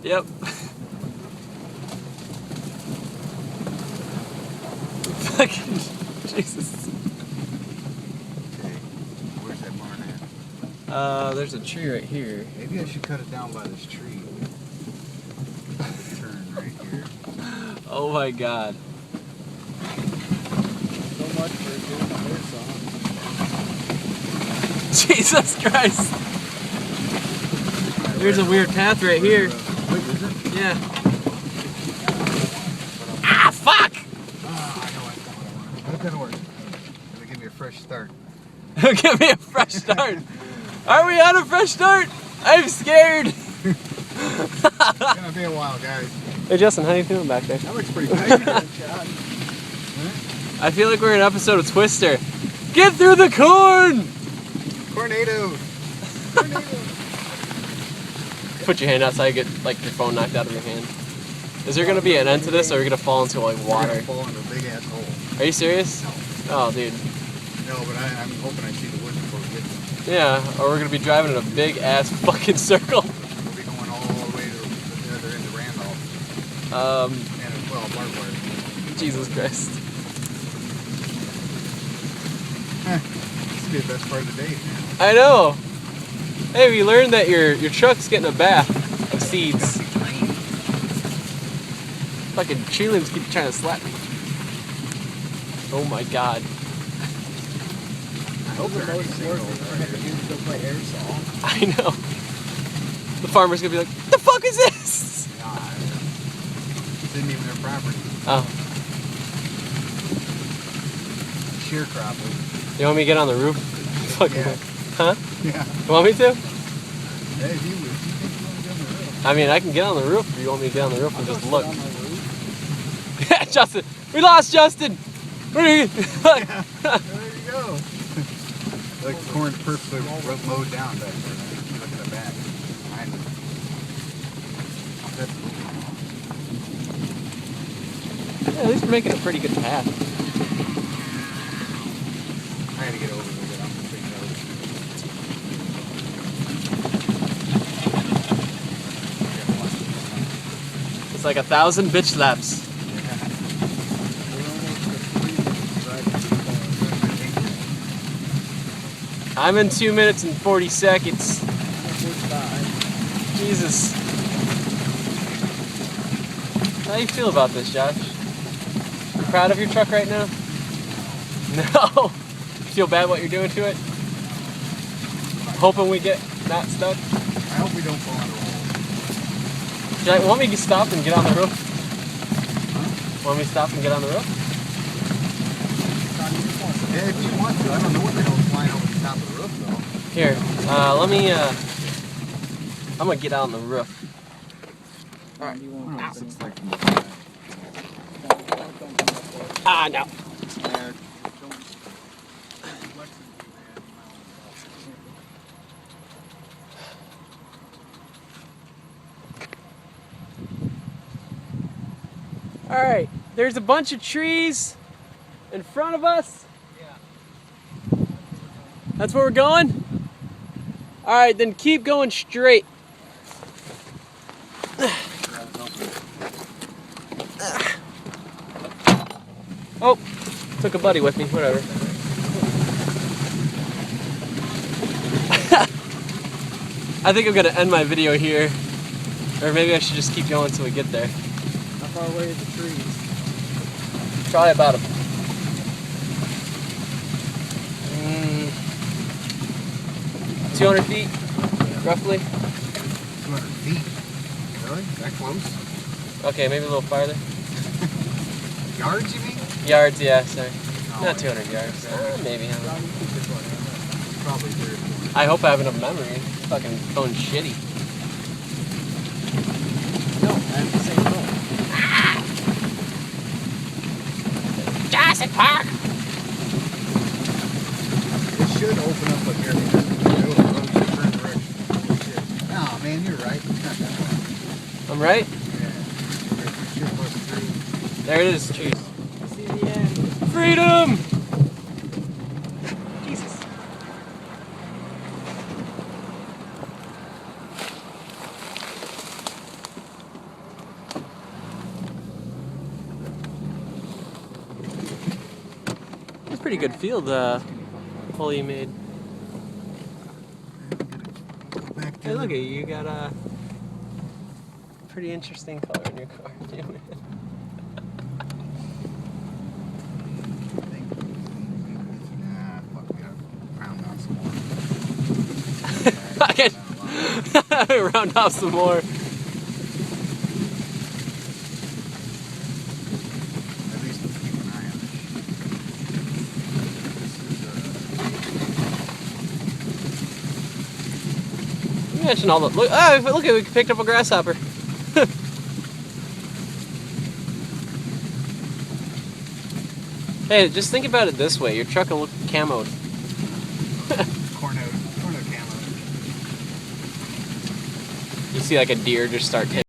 Yep. Fucking Jesus. Okay, where's that barn at? There's a tree right here. Maybe I should cut it down by this tree. Turn right here. Oh my god. So much for doing the Airsoft. Jesus Christ. There's a weird path right here. Wait, is it? Yeah. Ah, fuck! I know what I want. It'll work. It'll give me a fresh start. Give me a fresh start. Are we on a fresh start? I'm scared. It's gonna be a while, guys. Hey Justin, how you feeling back there? That looks pretty good. I feel like we're in an episode of Twister. Get through the corn! Tornado. Put your hand out so you get like your phone knocked out of your hand. Is there gonna be an end to this, or are we gonna fall into like water? We're gonna fall into a big ass hole. Are you serious? No. Oh, dude. No, but I'm hoping I see the woods before we get there. Yeah, or we're gonna be driving in a big ass fucking circle. We'll be going all the way to the other end of Randolph. And well, barbed wire. Jesus Christ. This will be the best part of the day, man. I know. Hey, we learned that your truck's getting a bath of seeds. Fucking cheerleaders keep trying to slap me. Oh my god. I hope they're already single. Go play Airsoft. I know. The farmer's gonna be like, the fuck is this? God. This isn't even their property. Oh. Sharecropping. You want me to get on the roof? Fucking Yeah. Huh? Yeah. You want me to? Hey, if you think you want to get on the roof. I mean, I can get on the roof if you want me to get on the roof and I'll just go look. sit on my roof. Yeah, Justin. We lost Justin. Where are you? Yeah, there you go. Like the corn's perfectly mowed down back there. Look at the back. I know. Yeah, at least we're making a pretty good path. I had to get over there, but I'm gonna figure it out. It's like 1,000 bitch slaps. I'm in 2 minutes and 40 seconds. Jesus. How do you feel about this, Josh? You proud of your truck right now? No. Feel bad what you're doing to it? Hoping we get not stuck? I hope we don't fall into a hole. Want me to stop and get on the roof? Huh? Want me to stop and get on the roof? Yeah, if you want to. I don't know what the hell's flying over the top of the roof, though. Here, let me, I'm gonna get out on the roof. Alright. It's like Ah, no. Alright, there's a bunch of trees in front of us. Yeah. That's where we're going? Alright, then keep going straight. Oh, took a buddy with me, whatever. I think I'm gonna end my video here. Or maybe I should just keep going until we get there. How far away are the trees? Probably about 200 feet, roughly. 200 feet. Really? That close? Okay, maybe a little farther. Yards, you mean? Yards, yeah, sorry. Oh, Not 200 yards. Maybe. I don't know. Probably 3 or 4. I hope I have enough memory. Fucking phone's shitty. No, I have the same phone. Jurassic Park! It should open up like here. Oh man, you're right. It's not that far. I'm right? Yeah. Should bust through. There it is, trees. See the end. Freedom! Jesus. Pretty good field hole you made. Hey, look at you. You got a pretty interesting color in your car. I can round off some more. At least keep an eye on it. You mentioned all the look. Oh, look at we picked up a grasshopper. Hey, just think about it this way: your truck will look camoed. Corno camo. You see like a deer just start